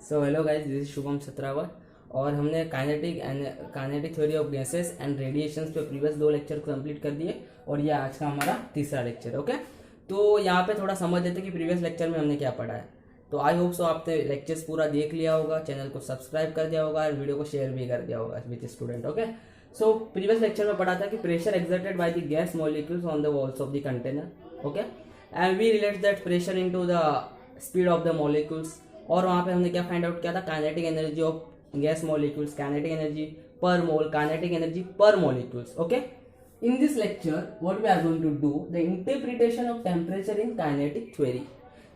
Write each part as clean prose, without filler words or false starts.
So hello guys, this is Shubham Satrawat और हमने kinetic theory of gases and radiations पे previous 2 lecture को complete कर दिए और ये आज का हमारा तीसरा लेक्चर। ओके, तो यहाँ पे थोड़ा समझ लेते कि प्रीवियस लेक्चर में हमने क्या पढ़ा है। तो आई होप सो आपने लेक्चर्स पूरा देख लिया होगा, चैनल को सब्सक्राइब कर दिया होगा और वीडियो को शेयर भी कर दिया होगा with student. Okay, so previous lecture में पढ़ा था कि pressure exerted by the gas molecules on the walls of the container. Okay, and we relate that pressure into the speed of the molecules. और वहां पे हमने क्या फाइंड आउट किया था, kinetic energy of gas molecules, kinetic energy per mole, kinetic energy per molecules. Okay, in this lecture what we are going to do the interpretation of temperature in kinetic theory।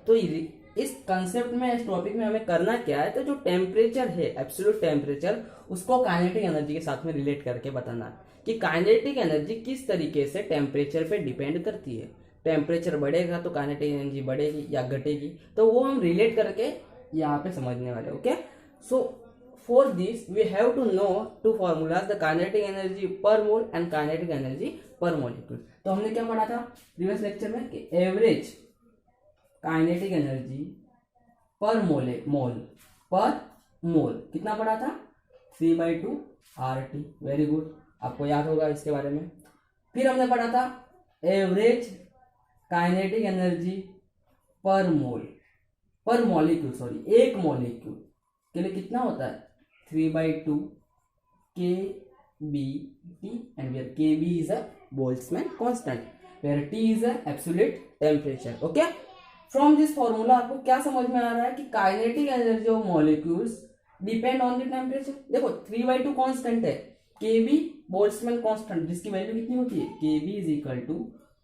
तो इस concept में, इस topic में हमें करना क्या है, तो जो टेम्परेचर है, एब्सोल्यूट टेम्परेचर, उसको काइनेटिक एनर्जी के साथ में रिलेट करके बताना कि काइनेटिक एनर्जी किस तरीके से टेम्परेचर पे डिपेंड करती है। टेम्परेचर बढ़ेगा तो काइनेटिक एनर्जी बढ़ेगी या घटेगी, तो वो हम रिलेट करके यहाँ पे समझने वाले। Okay, so for this we have to know two formulas, the kinetic energy per mole and kinetic energy per molecule। तो हमने क्या पढ़ा था प्रीवियस लेक्चर में कि एवरेज काइनेटिक एनर्जी पर मोल कितना पढ़ा था, 3/2 RT। वेरी गुड, आपको याद होगा इसके बारे में। फिर हमने पढ़ा था average kinetic energy per molecule, एक मॉलिक्यूल के लिए कितना होता है, 3/2 kBT, and where kB is a Boltzmann constant, where T is a absolute temperature। Okay, from this formula आपको क्या समझ में आ रहा है कि kinetic energy of molecules depend on the temperature. देखो 3/2 कांस्टेंट है, kB बोल्ट्जमैन कांस्टेंट, जिसकी वैल्यू कितनी होती है, kB is equal to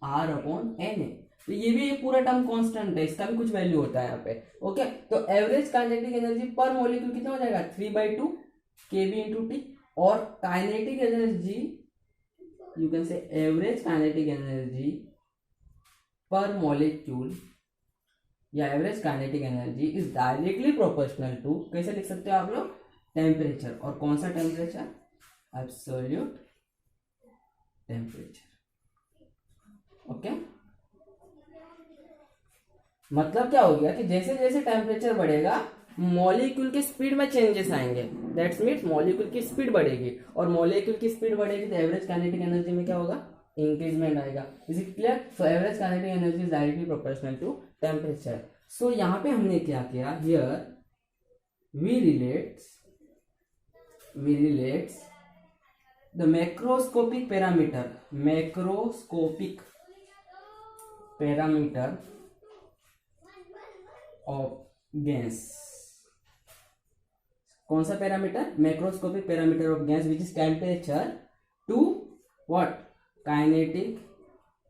R/Na। तो ये भी एक पूरा टर्म कांस्टेंट है, इसका भी कुछ वैल्यू होता है यहाँ पे। ओके, तो average kinetic energy per molecule कितना हो जाएगा, 3/2 kB इंटू टी। और kinetic energy, you can say average kinetic energy per molecule या average kinetic energy is directly proportional to, कैसे लिख सकते हो आप लोग, टेम्परेचर। और कौन सा टेम्परेचर, एब्सोल्यूट टेम्परेचर। ओके, मतलब क्या हो गया कि जैसे जैसे टेम्परेचर बढ़ेगा मॉलिक्यूल की स्पीड में चेंजेस आएंगे। दैट्स मीन्स मॉलिक्यूल की स्पीड बढ़ेगी, और मॉलिक्यूल की स्पीड बढ़ेगी तो एवरेज काइनेटिक एनर्जी में क्या होगा, इंक्रीजमेंट आएगा। Is it clear? So average kinetic energy is directly proportional to temperature. So यहाँ पे हमने क्या किया, here we relates the macroscopic parameter of gas. कौन सा parameter, macroscopic parameter of gas which is temperature to what, kinetic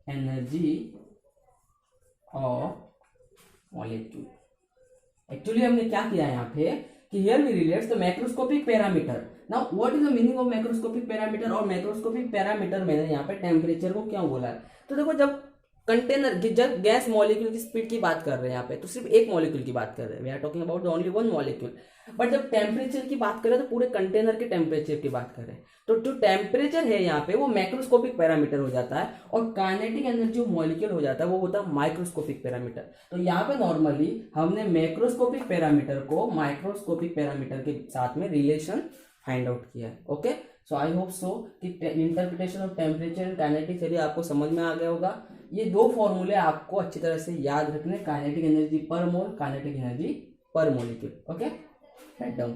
energy of molecule. Actually हमने क्या किया यहाँ पे कि here we relates the macroscopic parameter. Now what is the meaning of macroscopic parameter, और macroscopic parameter मैंने यहाँ पे टेम्परेचर को क्यों बोला है। तो देखो, जब गैस मॉलिक्यूल की स्पीड की बात कर रहे हैं यहाँ पे, तो सिर्फ एक मॉलिक्यूल की बात कर रहे हैं, we are talking about the only one molecule. But जब टेम्परेचर की बात करें तो पूरे कंटेनर के टेम्परेचर की बात करें, तो जो टेम्परेचर है यहाँ पे वो मैक्रोस्कोपिक पैरामीटर हो जाता है, और काइनेटिक एनर्जी ऑफ मॉलिक्यूल हो जाता है, वो होता है माइक्रोस्कोपिक पैरामीटर। तो यहाँ पे नॉर्मली हमने मैक्रोस्कोपिक पैरामीटर को माइक्रोस्कोपिक पैरामीटर के साथ में रिलेशन फाइंड आउट किया है। ओके, सो आई होप सो कि interpretation of temperature and kinetic theory आपको समझ में आ गया होगा। ये 2 फॉर्मूले आपको अच्छी तरह से याद रखने, kinetic energy per mole, kinetic energy per molecule. Okay, write down.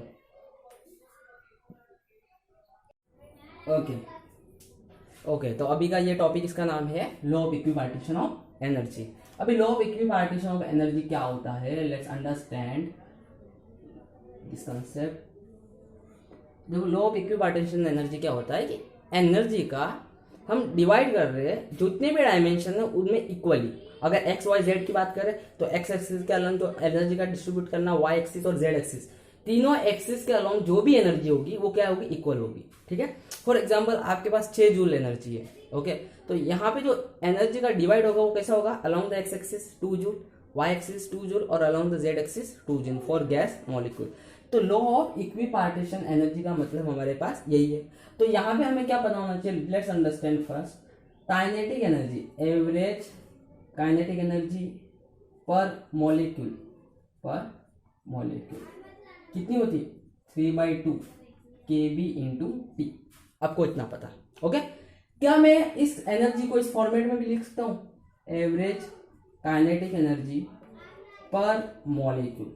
Okay, तो अभी का ये टॉपिक, इसका नाम है law of equipartition of energy. अभी law of equipartition of energy क्या होता है, लेट्स अंडरस्टैंड दिस कंसेप्ट। देखो, लॉ ऑफ इक्विपार्टीशन एनर्जी क्या होता है कि एनर्जी का हम डिवाइड कर रहे हैं जितने भी डायमेंशन है उनमें इक्वली। अगर एक्स वाई जेड की बात करें तो एक्स एक्सिस के अलॉन्ग तो एनर्जी का डिस्ट्रीब्यूट करना, वाई एक्सिस और जेड एक्सिस, तीनों एक्सिस के अलॉन्ग जो भी एनर्जी होगी वो क्या होगी, इक्वल होगी। ठीक है, फॉर एग्जाम्पल आपके पास 6 जूल एनर्जी है। ओके, तो यहाँ पे जो एनर्जी का डिवाइड होगा वो कैसा होगा, along the x axis 2 joule, y axis 2 joule और along the z axis 2 joule for gas molecule. तो लॉ ऑफ इक्विपार्टीशन एनर्जी का मतलब हमारे पास यही है। तो यहाँ पे हमें क्या पता होना चाहिए, let's understand first kinetic energy, average kinetic energy per molecule कितनी होती है 3/2 kb इंटू टी। आपको इतना पता, ओके। क्या मैं इस एनर्जी को इस फॉर्मेट में भी लिख सकता हूं, average kinetic energy per molecule.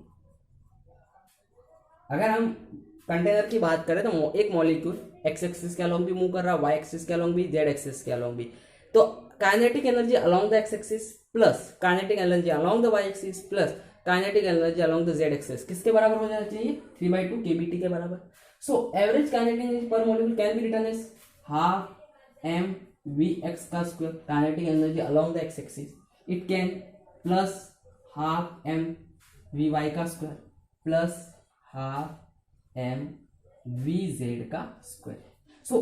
अगर हम कंटेनर की बात करें तो एक मॉलिक्यूल एक्स एक्सिस के अलोंग भी मूव कर रहा है, वाई एक्सिस के अलोंग भी, जेड एक्सिस के अलोंग भी। तो kinetic energy along the x axis plus kinetic energy along the y axis plus kinetic energy along the z axis किसके बराबर हो जाना चाहिए, 3/2 kBt के बराबर। So average kinetic energy per molecule can be written as half m v x का square kinetic energy along the x axis, it can plus half m v y का square plus half m v z का square. So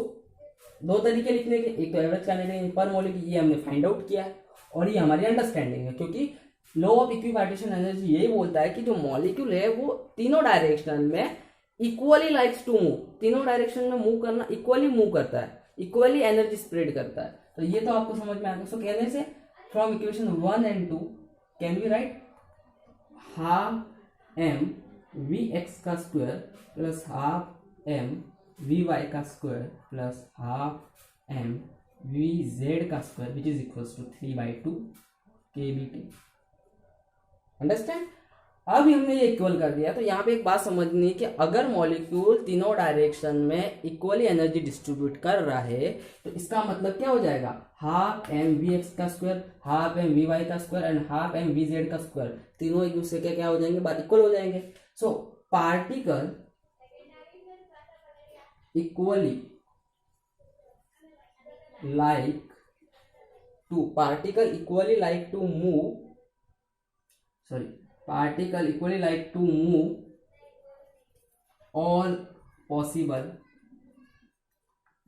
दो तरीके लिखने के, एक तो average kinetic energy per molecule, ये हमने फाइंड आउट किया है और ये हमारी अंडरस्टैंडिंग है, क्योंकि लॉ ऑफ इक्विपार्टीशन एनर्जी यही बोलता है कि जो मॉलिक्यूल है वो तीनों डायरेक्शन में इक्वली लाइक्स टू मूव, तीनों डायरेक्शन में मूव करना, इक्वली मूव करता है, इक्वली एनर्जी स्प्रेड करता है। तो ये तो आपको समझ में आ गया। सो कहने से from equation 1 and 2 can we write half m v x का square plus half m v y का square plus half m v z का square which is equal to 3/2 kBt। Understand. अब हमने ये इक्वल कर दिया। तो यहाँ पे एक बात समझनी है कि अगर मॉलिक्यूल तीनों डायरेक्शन में इक्वली एनर्जी डिस्ट्रीब्यूट कर रहा है तो इसका मतलब क्या हो जाएगा, हाफ एम वी एक्स का square, half m v y का square and half m v z का स्क्वायर, तीनों एक दूसरे के क्या हो जाएंगे, बात इक्वल हो जाएंगे। So particle equally like to move, particle equally like to move all possible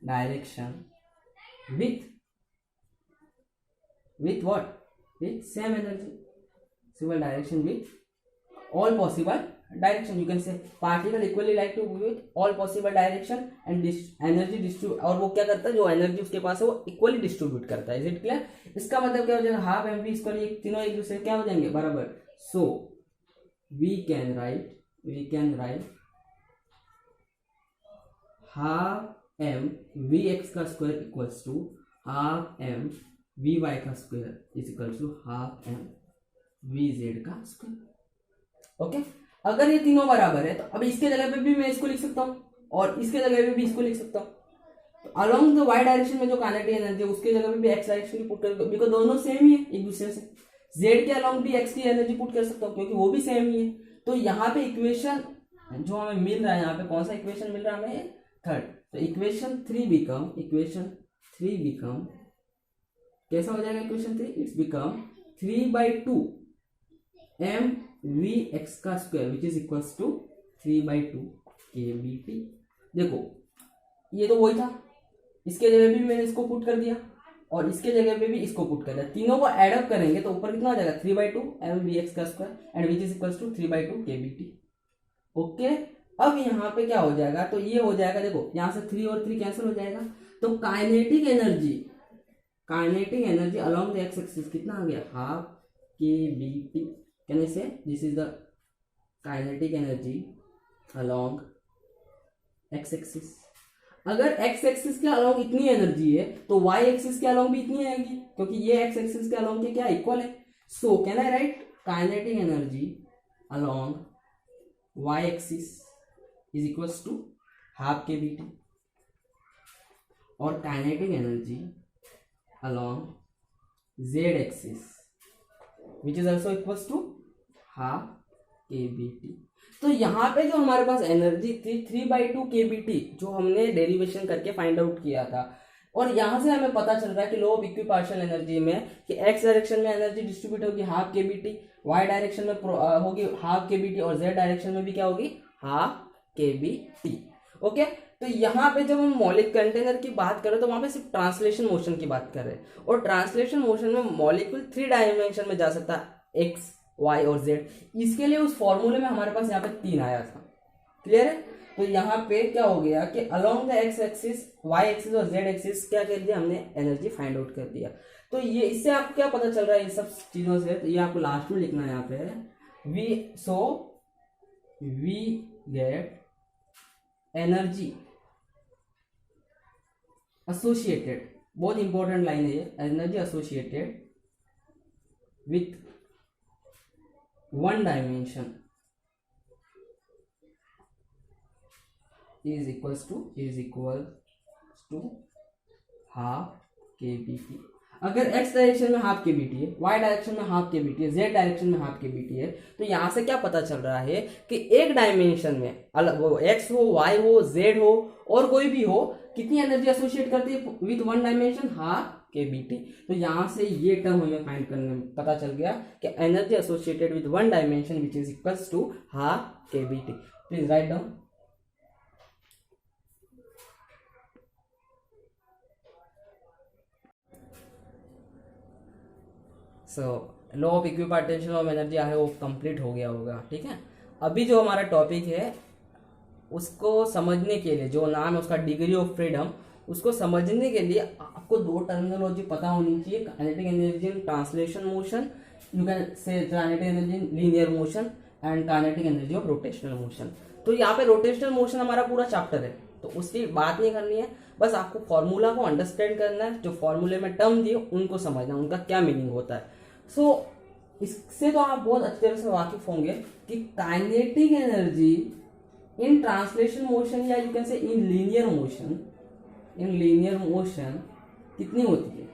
direction with what, with same energy, possible direction with all possible direction, you can say particle equally like to move with all possible direction and energy distribute, और वो क्या करता है, जो energy उसके पास है वो equally distribute करता है। Is it clear? इसका मतलब क्या हो जाएगा, हाफ एम वी स्क्वायर, तीनों एक दूसरे क्या हो जाएंगे, बराबर। So we can write half m vx का square equals to half m vy का square is equals to half m vz का स्क्वायर। ओके, अगर ये तीनों बराबर है तो अब इसके जगह पे भी मैं इसको लिख सकता हूँ और इसके जगह पे भी इसको लिख सकता हूँ। तो अलोंग द वाई डायरेक्शन में जो काइनेटिक एनर्जी है उसके जगह पे भी एक्स डायरेक्शन की पुट कर, बिकॉज दोनों सेम ही है एक दूसरे से। जेड के अलोंग भी एक्स की एनर्जी पुट कर सकता हूँ क्योंकि वो भी सेम ही है। तो यहाँ पे इक्वेशन जो हमें मिल रहा है, यहाँ पे कौन सा इक्वेशन मिल रहा है हमें, थर्ड। तो इक्वेशन 3 बिकम कैसा हो जाएगा, equation 3 it's become 3/2 m v x का square which is equals to 3/2 kBt। देखो ये तो वही था, इसके जगह भी मैंने इसको पुट कर दिया और इसके जगह पे भी इसको पुट कर दिया, तीनों को एड अप करेंगे तो ऊपर कितना हो जाएगा 3/2 एम वी एक्स का square and which is equals to 3/2 kBt। Okay, अब यहाँ पे क्या हो जाएगा, तो ये हो जाएगा, देखो यहाँ से 3 और 3 कैंसिल हो जाएगा, तो kinetic energy along the x axis कितना आ गया, half kBt। Can say this is the kinetic energy along x axis. अगर एक्स एक्सिस के अलोंग इतनी एनर्जी है तो वाई एक्सिस के अलोंग भी इतनी आएगी क्योंकि ये एक्स एक्सिस के अलोंग के क्या इक्वल है। So can I write kinetic energy along y axis is equals to half kBt और kinetic energy along z axis which is also equals to half kBt। तो यहाँ पे जो हमारे पास एनर्जी थी 3/2 kBt जो हमने डेरिवेशन करके फाइंड आउट किया था, और यहाँ से हमें पता चल रहा है कि लॉ ऑफ इक्विपार्शियल एनर्जी में कि एक्स डायरेक्शन में एनर्जी डिस्ट्रीब्यूट होगी हाफ kBt, वाई डायरेक्शन में होगी हाफ kBt और जेड डायरेक्शन में भी क्या होगी, हाफ kBt। ओके, तो यहाँ पे जब हम मॉलिक कंटेनर की बात करें तो वहां पे सिर्फ ट्रांसलेशन मोशन की बात कर रहे हैं, और ट्रांसलेशन मोशन में मॉलिक्यूल 3 डायमेंशन में जा सकता है, एक्स वाई और जेड। इसके लिए उस फॉर्मूले में हमारे पास यहाँ पे 3 आया था, क्लियर है। तो यहाँ पे क्या हो गया कि along the x axis, y axis और जेड एक्सिस क्या कर दिया हमने, एनर्जी फाइंड आउट कर दिया। तो ये इससे आपको क्या पता चल रहा है इन सब चीजों से, तो ये आपको लास्ट में लिखना है यहाँ पे, वी गेट एनर्जी एसोसिएटेड, बहुत इंपॉर्टेंट लाइन है ये, energy associated with one dimension is equal to half k B T. अगर x डायरेक्शन में हाफ के बी टी है, y डायरेक्शन में हाफ के बी टी है, z डायरेक्शन में half k B T है, तो यहाँ से क्या पता चल रहा है कि एक डायमेंशन में अलग वो x हो, y हो, z हो और कोई भी हो, कितनी एनर्जी एसोसिएट करती है with one dimension, half k B T. तो यहाँ से ये टर्म हमें फाइंड करने में पता चल गया कि energy associated with one dimension which is equals to half k B T. Please write down. So law of equipartition of energy है वो कंप्लीट हो गया होगा, ठीक है। अभी जो हमारा टॉपिक है उसको समझने के लिए, जो नाम है उसका डिग्री ऑफ फ्रीडम, उसको समझने के लिए आपको दो टर्मिनोलॉजी पता होनी चाहिए, kinetic energy in translation motion, you can से kinetic energy in linear motion and kinetic energy of rotational motion. तो यहाँ पे रोटेशनल मोशन हमारा पूरा चैप्टर है, तो उसकी बात नहीं करनी है, बस आपको फॉर्मूला को अंडरस्टैंड करना है, जो फॉर्मूले में टर्म दिए उनको समझना, उनका क्या मीनिंग होता है। सो इससे तो आप बहुत अच्छी तरह से वाकिफ होंगे कि kinetic energy in translation motion या you can say in linear motion कितनी होती है,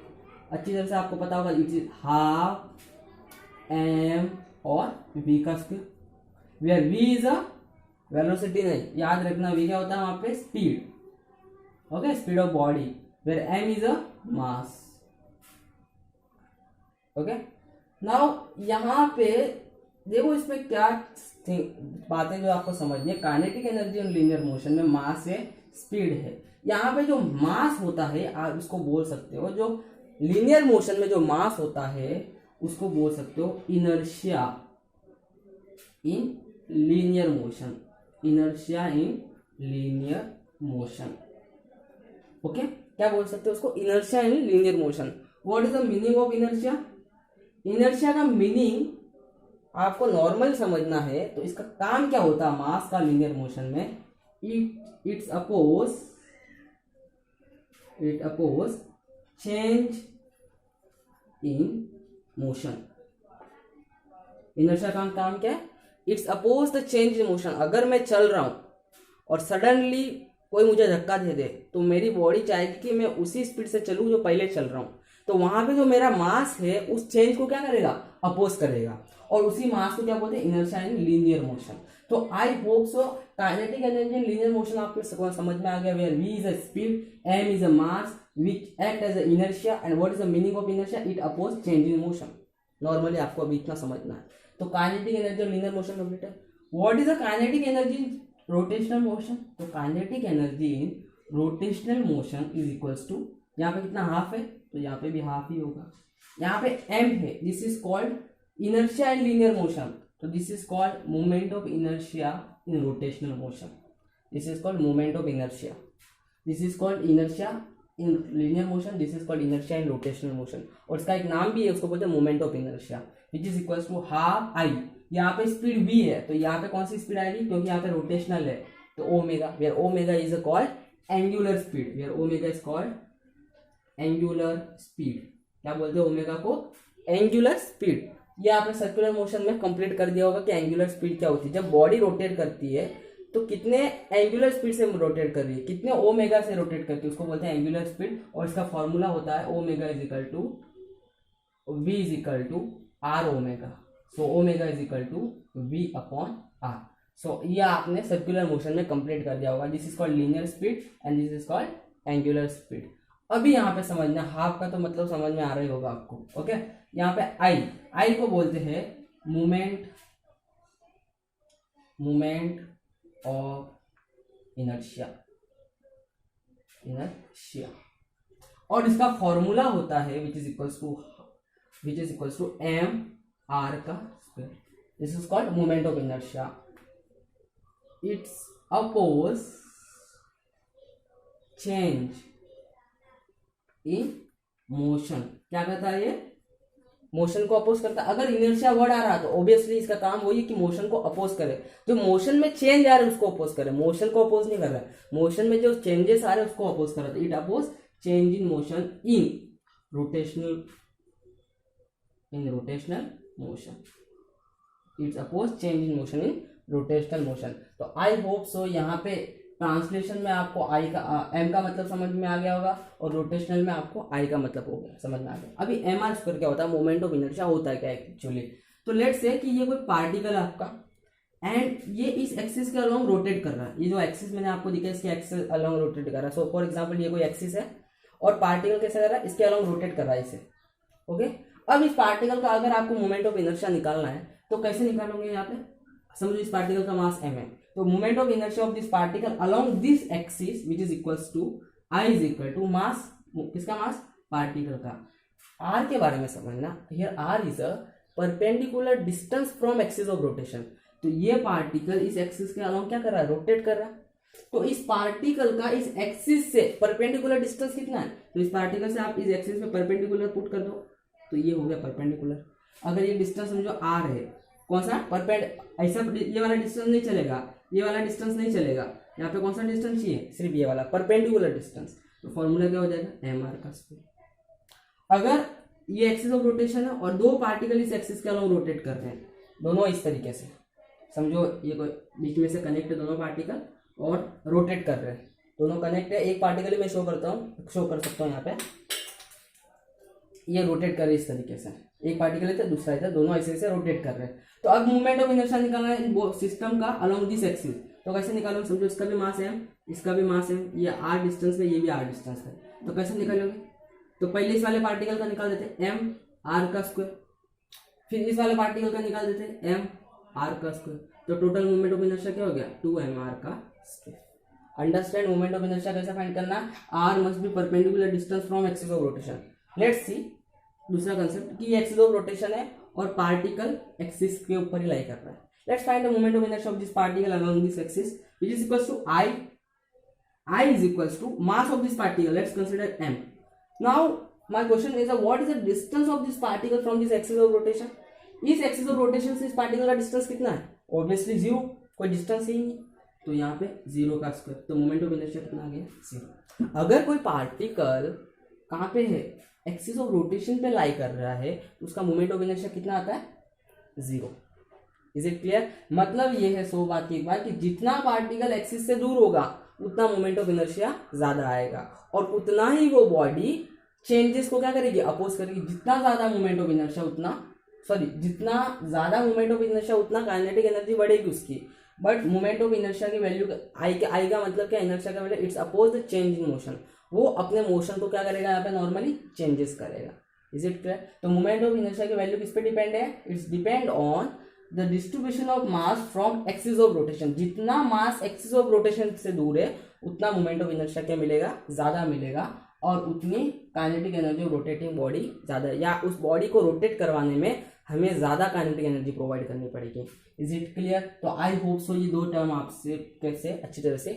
अच्छी तरह से आपको पता होगा, इट इज हाफ एम और v का square, where v is a velocity, नहीं याद रखना v क्या होता है वहां पे, speed, okay, speed of body, where m is a mass, okay. Now यहाँ पे देखो इसमें क्या बातें जो आपको समझनी है, kinetic energy in linear motion में मास है, स्पीड है। यहाँ पे जो मास होता है आप इसको बोल सकते हो, जो लीनियर मोशन में जो मास होता है उसको बोल सकते हो inertia in linear motion, inertia in linear motion, okay. क्या बोल सकते हो उसको, inertia in linear motion. What is the meaning of inertia? Inertia का मीनिंग आपको नॉर्मल समझना है, तो इसका काम क्या होता है मास का लीनियर मोशन में, it oppose change in motion. Inertia का काम क्या है, it's oppose the change in motion. अगर मैं चल रहा हूं और सडनली कोई मुझे धक्का दे दे तो मेरी बॉडी चाहेगी कि मैं उसी स्पीड से चलूं जो पहले चल रहा हूं, तो वहां पे जो मेरा मास है उस चेंज को क्या करेगा, अपोज करेगा, और उसी मास को क्या बोलते हैं, इनर्शिया इन लीनियर मोशन। तो I hope so kinetic energy in linear motion आपको समझ में आ गया, where v is a speed, m is a mass which act as a inertia, and what is the meaning of inertia, it oppose change in motion. Normally आपको अभी इतना समझना है। तो kinetic energy in linear motion complete है। What is the kinetic energy in rotational motion? तो kinetic energy in rotational motion is equals to, यहाँ पे कितना हाफ है, तो यहाँ पे भी हाफ ही होगा। यहाँ पे m है, this is called inertia in linear motion, तो this is called moment of inertia in rotational motion, this is called moment of inertia, this is called inertia in linear motion, this is called inertia in rotational motion, और इसका एक नाम भी है, उसको बोलते हैं moment of inertia, which is equals to half I. यहाँ पे स्पीड v है, तो यहाँ पे कौन सी स्पीड आएगी, क्योंकि यहाँ पे रोटेशनल है, तो omega, where omega is called angular speed, where omega is called angular speed. क्या बोलते हैं ओमेगा को, एंगुलर स्पीड। ये आपने सर्कुलर मोशन में कंप्लीट कर दिया होगा कि एंगुलर स्पीड क्या होती है। जब बॉडी रोटेट करती है तो कितने एंगुलर स्पीड से रोटेट कर रही है, कितने ओमेगा से रोटेट करती है, उसको बोलते हैं एंगुलर स्पीड, और इसका फॉर्मूला होता है omega is equal to v is equal to r omega. So omega is equal to v upon r. सो ये आपने सर्कुलर मोशन में कंप्लीट कर दिया होगा। This is called linear speed and this is called angular speed. अभी यहाँ पे समझना, हाफ का तो मतलब समझ में आ रहा ही होगा आपको, ओके। यहाँ पे आई को बोलते हैं मोमेंट ऑफ इनर्शिया, और इसका फॉर्मूला होता है which is equals to m r का square. This is called moment of inertia. It's oppose change in motion. क्या कहता है ये, मोशन को अपोज करता है। अगर इनर्शिया वर्ड आ रहा तो ऑब्वियसली इसका काम वही है कि मोशन को अपोज करे, जो मोशन में चेंज आ रहा है उसको अपोज करे, मोशन को अपोज नहीं कर रहा है, मोशन में जो चेंजेस आ रहे हैं उसको अपोज कर रहा है। It oppose change in motion in rotational motion, it's oppose change in motion in rotational motion. तो आई होप सो यहाँ पे ट्रांसलेशन में आपको आई का एम का मतलब समझ में आ गया होगा और रोटेशनल में आपको आई का मतलब हो गया, समझ में आ गया। अभी एम आर स्क्वायर क्या होता है, मोमेंट ऑफ इनर्शिया होता है क्या एक्चुअली। तो लेट्स से कि ये कोई पार्टिकल है आपका एंड ये इस एक्सिस के अलोंग रोटेट कर रहा है। ये जो एक्सिस मैंने आपको दिखा इसके एक्सिस अलोंग रोटेट कर रहा है। सो फॉर एग्जांपल ये कोई एक्सिस है और पार्टिकल कैसे कर रहा है, इसके अलोंग रोटेट कर रहा है इसे। ओके, अब इस पार्टिकल का अगर आपको मोमेंट ऑफ इनर्शिया निकालना है तो कैसे निकालोगे, यहाँ पे समझो इस पार्टिकल का मास m है, तो moment of inertia of this particle along this axis which is equals to I is equal to mass, किसका मास, पार्टिकल का। r के बारे में समझना, here r is a perpendicular distance from axis of rotation. तो ये particle इस axis के अलोंग क्या कर रहा है, रोटेट कर रहा है। तो इस पार्टिकल का इस एक्सिस से परपेंडिकुलर डिस्टेंस कितना है, तो इस पार्टिकल से आप इस एक्सिस में परपेंडिकुलर पुट कर दो तो ये हो गया परपेंडिकुलर। अगर ये डिस्टेंस समझो r है, कौन सा ऐसा ये वाला डिस्टेंस नहीं चलेगा, ये वाला डिस्टेंस नहीं चलेगा, यहाँ पे कौन सा डिस्टेंस चाहिए, सिर्फ ये वाला परपेंडिकुलर डिस्टेंस। तो फॉर्मूला क्या हो जाएगा, एम आर का स्क्वायर। अगर ये एक्सिस ऑफ रोटेशन है और दो पार्टिकल इस एक्सिस के अलोंग रोटेट कर रहे हैं, दोनों इस तरीके से समझो, ये कोई बीच में से कनेक्ट है दोनों पार्टिकल और रोटेट कर रहे हैं, दोनों कनेक्ट है। एक पार्टिकल मैं शो करता हूँ, शो कर सकता हूँ यहाँ पे, ये रोटेट कर रहे हैं इस तरीके से, एक पार्टिकल है दूसरा है, दोनों ऐसे ऐसे रोटेट कर रहे हैं। तो अब मूवमेंट ऑफ इनर्शिया निकालना है इन सिस्टम का अलोंग दिस एक्सिस। तो कैसे निकालोगे, समझो इसका भी मास है, इसका भी मास है, ये r डिस्टेंस है, ये भी r डिस्टेंस है। तो कैसे निकालोगे, तो पहले इस वाले पार्टिकल का निकाल देते हैं m r का स्क्वायर, फिर इस वाले पार्टिकल का निकाल देते हैं m r का स्क्वायर। तो टोटल मूवमेंट ऑफ इनर्शिया क्या हो गया, 2mr का square. Understand movement of inertia कैसे फाइंड करना, r must be perpendicular distance from axis of rotation. Let's see दूसरा कंसेप्ट कि एक्सिस ऑफ रोटेशन है और पार्टिकल एक्सिस के ऊपर ही लाई कर रहा है। Let's find the moment of inertia of this particle along this axis which is equals to I is equals to mass of this particle. Let's consider m. Now my question is what is the distance of this particle from this axis of rotation? इस axis of rotation से इस particle का distance कितना है, obviously 0, कोई distance ही नहीं, तो यहाँ पे 0 का स्क्वायर। तो मोमेंट ऑफ इनर्शिया कितना आ गया, 0। अगर कोई पार्टिकल कहाँ पे है, एक्सिस ऑफ रोटेशन पे लाई कर रहा है, तो उसका मोमेंट ऑफ इनर्शिया कितना आता है, 0। इज इट क्लियर, मतलब ये है 100 बात की एक बात कि जितना पार्टिकल एक्सिस से दूर होगा उतना मोमेंट ऑफ इनर्शिया ज्यादा आएगा और उतना ही वो बॉडी चेंजेस को क्या करेगी, अपोज करेगी। जितना ज्यादा मोमेंट ऑफ इनर्शिया जितना ज्यादा मोमेंट ऑफ इनर्शिया उतना काइनेटिक एनर्जी बढ़ेगी उसकी। बट मोमेंट ऑफ इनर्शिया की वैल्यू आई का मतलब क्या, इनर्शिया का value it's oppose the change in motion. वो अपने मोशन को क्या करेगा, यहाँ पे नॉर्मली चेंजेस करेगा। इज इट क्लियर, तो मोमेंट ऑफ इनर्शिया की वैल्यू किस पे डिपेंड है, it's depend on the distribution of mass from axis of rotation. जितना मास एक्सिस ऑफ रोटेशन से दूर है उतना मोमेंट ऑफ इनर्शिया क्या मिलेगा, ज्यादा मिलेगा और उतनी kinetic energy of rotating body ज्यादा, या उस बॉडी को रोटेट करवाने में हमें ज्यादा काइनेटिक एनर्जी प्रोवाइड करनी पड़ेगी। इज इट क्लियर, तो आई होप सो ये दो टर्म आपसे कैसे अच्छी तरह से